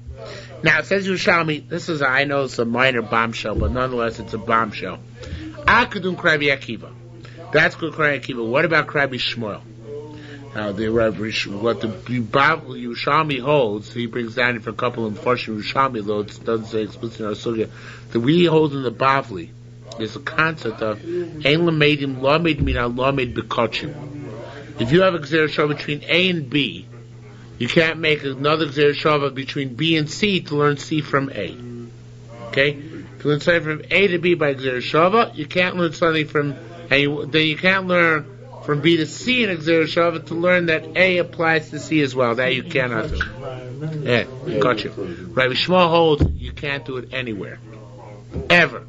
Now it says Yerushalmi. I know it's a minor bombshell, but nonetheless it's a bombshell. Akadum Rabbi Akiva. That's good Rabbi Akiva. What about Rabbi Shmuel? Now, what the Yerushalmi holds, he brings down for a couple of unfortunate Yerushalmi, though it doesn't say explicitly in our sugya, that we hold in the Bavli, there's a concept of ein lamedim lamed mina lamed bekochim. If you have a gzera shava between A and B, you can't make another gzera shava between B and C to learn C from A. Okay? To learn something from A to B by gzera shava, you can't learn something from then you can't learn from B to C in a gzera shava to learn that A applies to C as well. That you cannot do. Yeah, got you. Rabbi Shmuel holds you can't do it anywhere, ever.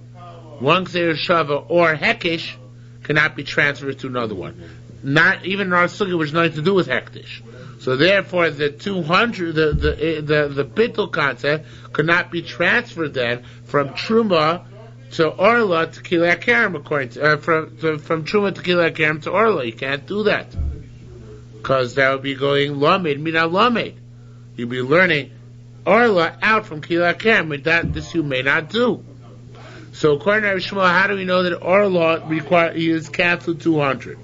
One gzera shava or hekesh cannot be transferred to another one. Not even in our sugya, which has nothing to do with hektish. So therefore, the 200, the bittul concept could not be transferred then from truma to orla to kilei karim, according to from truma to kilei karim to orla. You can't do that because that would be going lamed mina lamed. You'd be learning orla out from kilei karim. That this you may not do. So according to Rabbi Shmuel, how do we know that orla is canceled 200?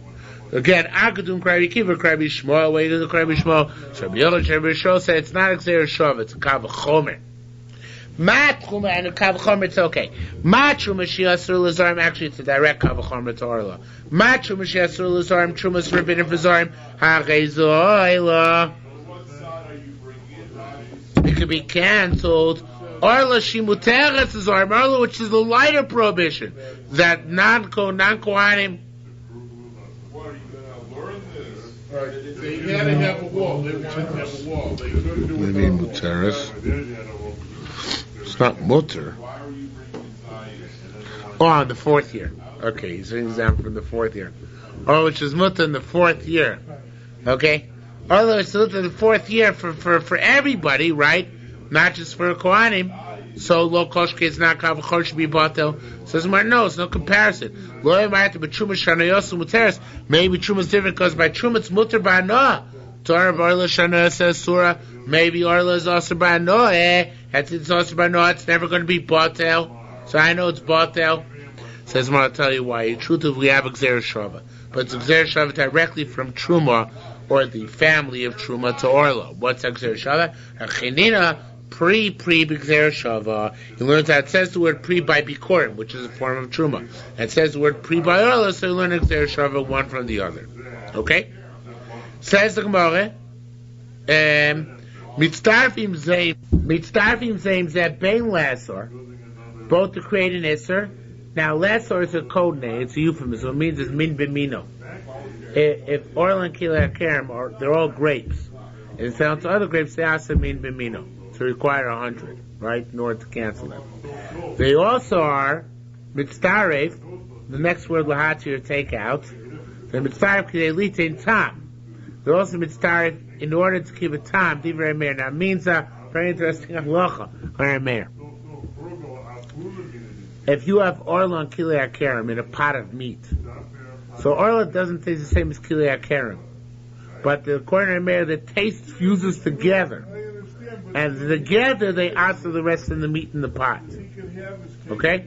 Again, Akadum Krabi Kiva Krabi Shmuel, way to the Krabi Shmuel. So Rabbi Yochanan Rabbi Shmuel said it's not a gzera shava, it's a kavachomer. Matruma and a kavachomer, it's okay. Matruma shiasur lazarim, actually it's a direct kavachomer to orla. Matruma shiasur lazarim, truma is forbidden for zarim. Hagezoila. It could be cancelled. Orla shimuteres zarim, orla, which is the lighter prohibition that non-kohanim. They had to have a wall. They wanted to have a wall. They couldn't do it. Maybe muteres. It's not mutter. Oh, on the 4th year. Okay, he's an example from the 4th year. Oh, which is mutter in the 4th year. Okay? Although it's mutter in the 4th year for everybody, right? Not just for Kohanim. So low koshke is not kavachor should be batel. Says no, it's no comparison. Maybe truma is different because by truma it's mutter by noah. Torah Orla Shana says surah. Maybe Orla is also by noah. It's also by noah. It's never going to be batel. So I know it's batel. Says I'll tell you why. In truth, we have a gzera shava, but it's a gzera shava directly from truma or the family of truma to Orla. What's a gzera shava? A chinina. Pre b'gzera shava. He learns that it says the word pre by bikorim, which is a form of truma. It says the word pre by orla, so you learn a gzera shava one from the other. Okay? Says the Gemara, mitzdarfim zaim zeh bein lasor, both to create an isser. Now lasor is a code name, it's a euphemism, it means it's min b'mino. If orla and kilei karim they're all grapes, and it sounds to other grapes, they also mean b'mino. To require 100, right, in order to cancel them. They also are mitzdaref, the next word lahati or take out. They're mitzdaref k'dei litain tam. They're also mitzdaref in order to keep a tam, divrei meir. Now it means a very interesting halacha, divrei meir. If you have orla and kilei karim in a pot of meat, so orla doesn't taste the same as kilei karim, but according to meir, the taste fuses together. And together they answer the rest of the meat in the pot. Okay?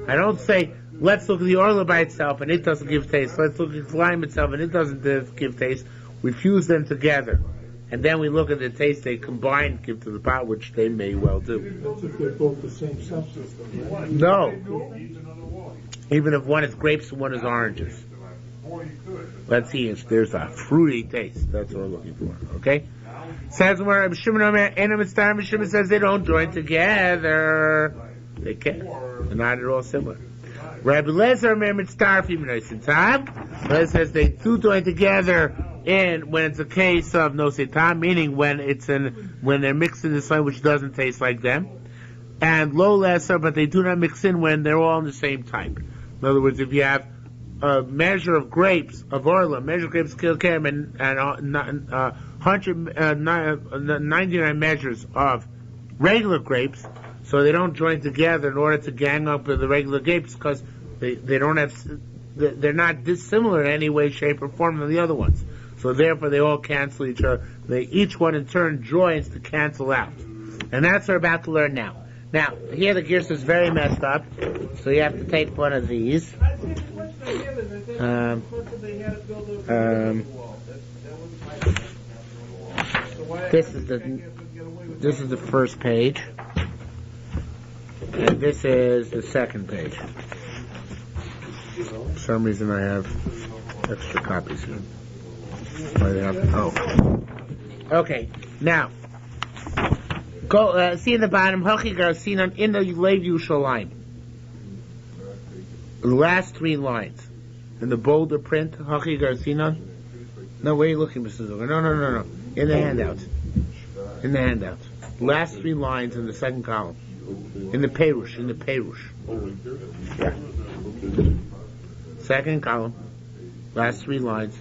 I don't say, let's look at the orla by itself and it doesn't give taste. Let's look at slime itself and it doesn't give taste. We fuse them together. And then we look at the taste they combine, give to the pot, which they may well do. That's if they're both the same substance, right? No. Even if one is grapes and one is oranges. Let's see if there's a fruity taste. That's what we're looking for. Okay? Says where Shimon says they don't join together. They can't. They're not at all similar. Rabbi Lezer says they do join together when it's a case of no setam, meaning when they're mixed in the soil which doesn't taste like them, and low lesser, but they do not mix in when they're all in the same type. In other words, if you have a measure of grapes of orla, measure of grapes kilkarim, and 99 measures of regular grapes, so they don't join together in order to gang up with the regular grapes because they don't have, they're not dissimilar in any way, shape, or form than the other ones. So therefore they all cancel each other. Each one in turn joins to cancel out. And that's what we're about to learn now. Now, here the gears is very messed up, so you have to take one of these. This is the first page, and this is the second page. For some reason I have extra copies here. Okay, now go see in the bottom Hachi Garsinan in the Lev Yerushalmi. The last three lines in the bolder print Hachi Garsinan. No, where are you looking, Mr. Zucker? No. In the handout. Last three lines in the second column. In the Perush. Yeah. Second column. Last three lines.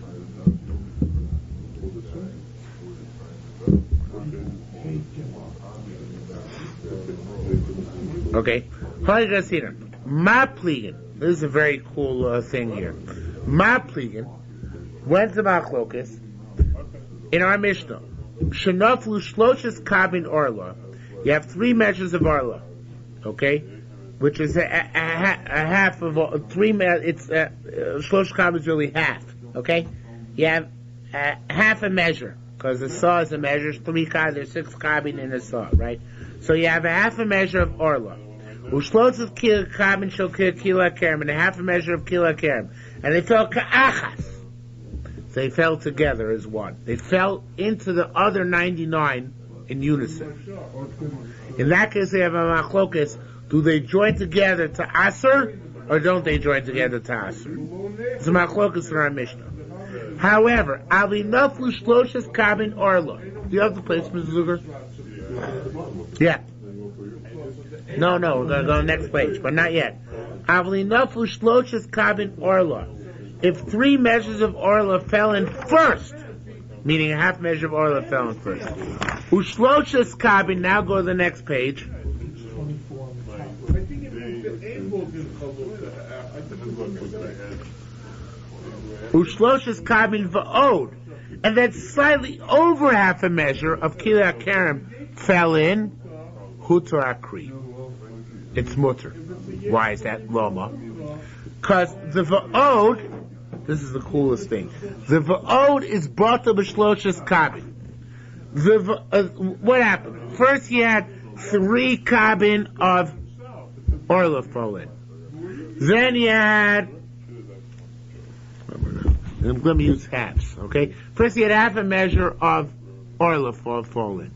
Okay. Ma Pligan. This is a very cool thing here. Ma Pligan. Went to Machlokas in our Mishnah. Shenaflu Shloshes Kabin Orlah. You have three measures of Orlah, okay, which is a half of three. It's Shlosh Kabin is really half, okay. You have half a measure because the saw is a measure. There's 6 Kabin in a saw, right? So you have a half a measure of Orlah. Ushlosh Kabin shel Kila Kerem, and a half a measure of Kila Kerem, and they fell ka'achas. They fell together as one. They fell into the other 99 in unison. In that case, they have a machlokas. Do they join together to Aser, or don't they join together to Aser? It's a machlokas in our Mishnah. However, Avi Naflu Shloshes Kabin Orlah. Do you have the place, Mr. Zuger? Yeah. No, we're going to go to the next page, but not yet. Avi Naflu Shloshes Kabin Orlah. If 3 measures of Orlah fell in first, meaning a half measure of Orlah fell in first. Ushloshas Kabin, now go to the next page. Ushloshas Kabin va'od, and then slightly over half a measure of Kila Kerem fell in Hutar Akri. It's mutter. Why is that Loma? Because the va'od, this is the coolest thing. The va'od is bata b'shloshas kabin. What happened? First, you had 3 kabin of Orlah fall in. Then you had. I'm going to use halves. Okay. First, you had half a measure of Orlah fall in.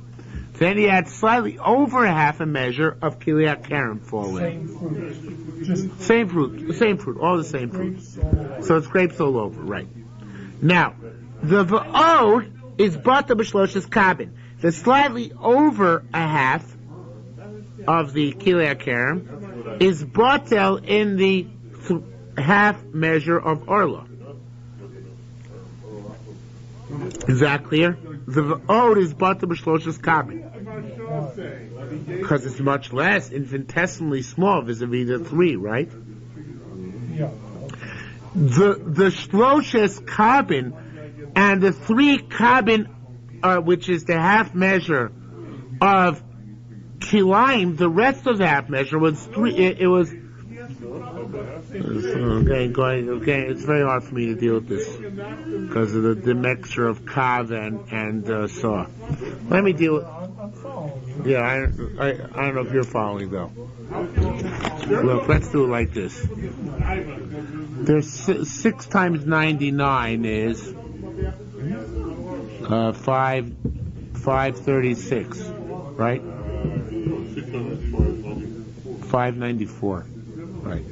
Then you had slightly over half a measure of Kiliat Kerem fall in. Same fruit, all the same fruit. So it's grapes all over, right? Now, the va'od is bata b'shloshas kabin. The slightly over a half of the Kiliat Kerem is batel in the half measure of Orlah. Is that clear? The va'od is bata b'shloshas kabin. Because it's much less, infinitesimally small vis-a-vis the 3, right? Yeah. The shloshes kabin and the 3 kabin, which is the half measure of kilaim, the rest of the half measure was 3. It was okay. It's very hard for me to deal with this because of the mixture of kav and saw. Let me deal with. I'm following you. Yeah, I don't know if you're following though. Look, let's do it like this. There's 6 times 99 is 536, right? 594, right?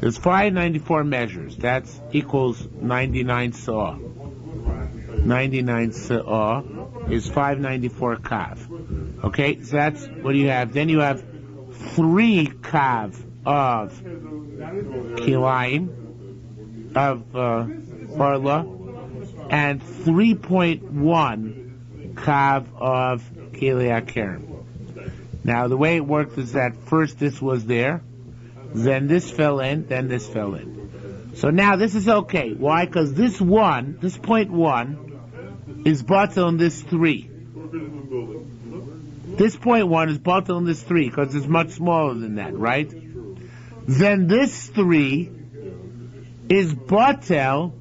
There's 594 measures. That equals 99 saw. 99 saw is 594 kav. Okay, so that's what you have. Then you have 3 kav of kilaim, of Orlah, and 3.1 kav of Kiliat Kerem. Now, the way it worked is that first this was there, then this fell in, then this fell in. So now this is okay. Why? Because this 0.1, is batel in this 3. This 0.1 is batel in this 3 because it's much smaller than that, right? Then this 3 is batel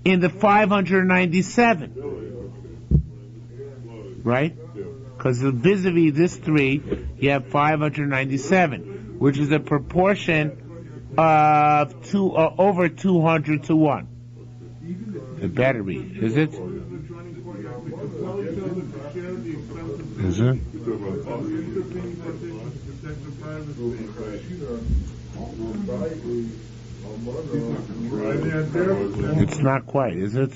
in the 597, right? Because vis-a-vis this 3, you have 597, which is a proportion over 200 to 1. It better be. Is it? Is it? It's not quite, is it?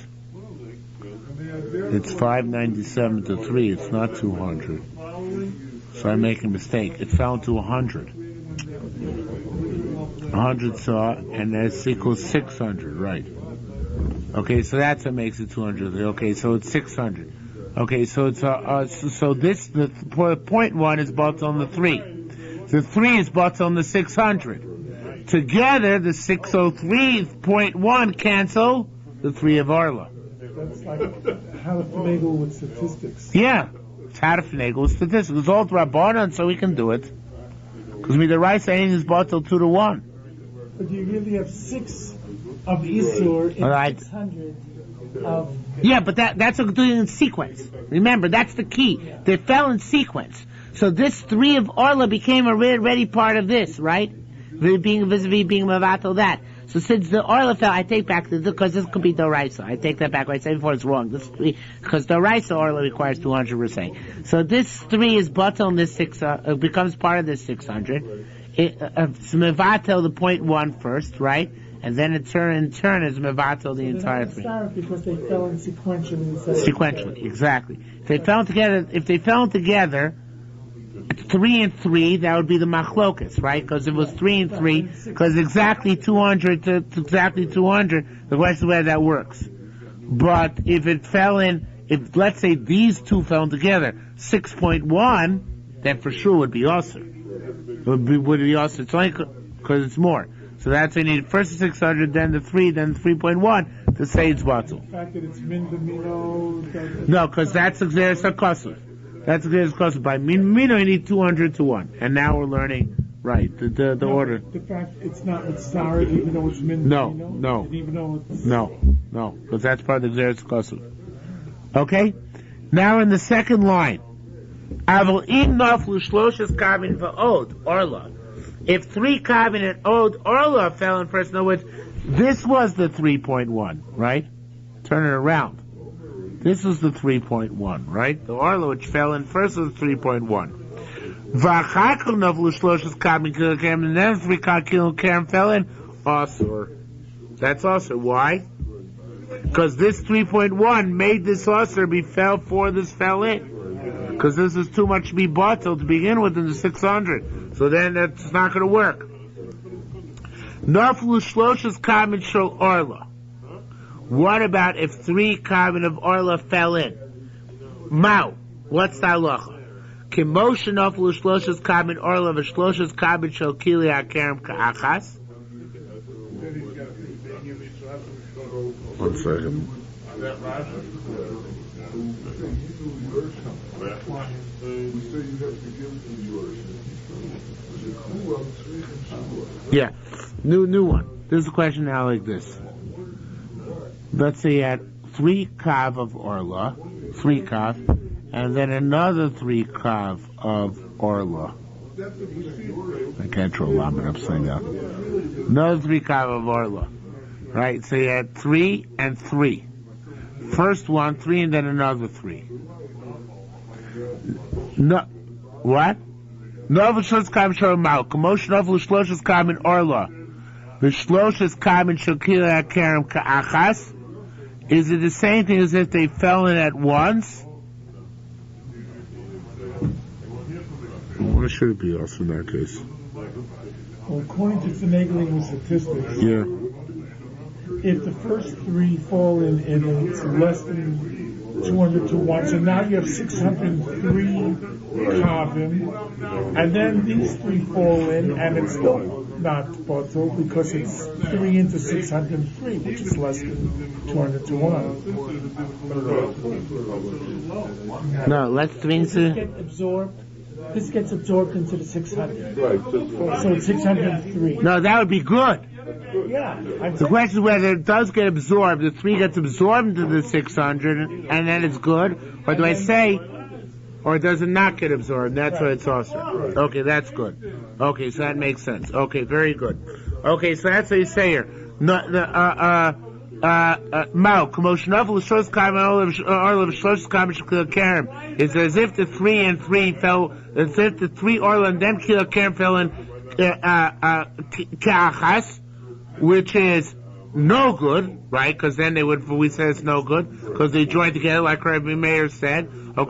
It's 597 to 3. It's not 200. So I make a mistake. It fell into 100. 100 saw, and that's equals 600, right? Okay, so that's what makes it 200. Okay, so it's 600. Okay, so it's so this the point 1 is built on the 3. The 3 is built on the 600. Together, the 603.1 cancel the 3 of Orlah. That's like how to finagle with statistics. Yeah, it's how to finagle with statistics. It's all Rabbanan, so we can do it. Because the right saying is bought till 2 to 1. But you really have 6 of Isur in Right. 600 of... Yeah, but that's what we're doing in sequence. Remember, that's the key. They fell in sequence. So this 3 of Orlah became already part of this, right? Being vis-a-vis being Mavato that. So since the Orlah fell, I take back because this could be Doraisa. I take that back. I said before it's wrong. This 3, because Doraisa Orlah requires 200 we're saying. So this 3 is button on this 6, becomes part of this 600. It's Mavato the point 1 first, right? And then in turn is Mavato the entire 3. Because they fell in sequentially. Sequentially, exactly. If they fell together, 3 and 3, that would be the machlokas, right? Because it was 3 and 3, because exactly 200 to exactly 200, the question is whether that works. But if it fell in, if let's say these two fell together, 6.1, then for sure would be also. Would be also. It's only because it's more. So that's why you need first the 600, then the 3, then the 3.1 to say it's batul. The fact that it's min b'mino. No, because that's Xeris HaKosov. That's Xeris HaKosov. By mino you need 200 to 1. And now we're learning, right, the order. The fact it's not with Sarah, even though it's min b'mino. No. Even though it's... No, because that's part of the Xeris HaKosov. Okay? Now in the second line. Avol im naflu shloshes kavin va'od, Orlah. If 3 kavin and od Orlah fell in first, in other words, this was the 3.1, right? Turn it around. This was the 3.1, right? The Orlah which fell in first was 3.1. V'achakol naflu shloshes kavin kilokam, and then 3 kilokam fell in, Asur. That's Asur. Why? Because this 3.1 made this Asur before this fell in. Because this is too much to be bought to begin with in the 600. So then that's not going to work. Naflu shloshes kamen shel Orlah. What about if 3 kamen of Orlah fell in? Mao. What's the halacha? Kimoshe naflu shloshes kamen Orlah v'shloshes kamen shel kili hakerem ka'achas. 1 second. Yeah, new one. This is a question now like this. Let's say you had 3 kav of Orlah, 3 kav, and then another 3 kav of Orlah. I can't draw lamed upside down. Another 3 kav of Orlah. Right, so you had 3 and 3. First one, 3, and then another 3. No, what? No v'shlosh kamen shel Mao. Kamosh no v'shlosh kamen Orlah. V'shlosh kamen shel kili hakerem ka'achas. Is it the same thing as if they fell in at once? What should it be also in that case? Well, according to finagling with statistics, Yeah. if the first 3 fall in and it's less than 200 to 1, so now you have 603 kavim, and then these 3 fall in and it's still not bottle because it's 3 into 603, which is less than 200 to 1. No, let's think This gets absorbed into the 600. Right. So it's 603. No, that would be good. Yeah. The question is whether it does get absorbed, the 3 gets absorbed into the 600, and then it's good, or do I say, or does it not get absorbed? That's why it's also. Okay, that's good. Okay, so that makes sense. Okay, very good. Okay, so that's what you say here. It's as if the 3 and 3 fell, as if the 3 orla and then kila kerem fell in ka'achas, which is no good, right? Because then we say it's no good, because they join together, like Rabbi Meir said. Or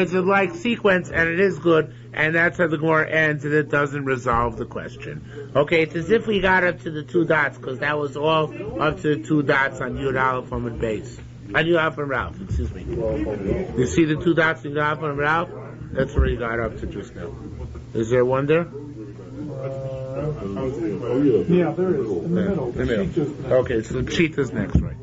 is it like sequence, and it is good, and that's how the Gemara ends, and it doesn't resolve the question. Okay, it's as if we got up to the 2 dots, because that was all up to the 2 dots on Yud Aleph from the base. On Yud Aleph and Ralph, excuse me. You see the 2 dots in Yud Aleph and Ralph? That's where you got up to just now. Is there one there? Yeah, there is. In the middle. Okay, so the Pshita's next, right?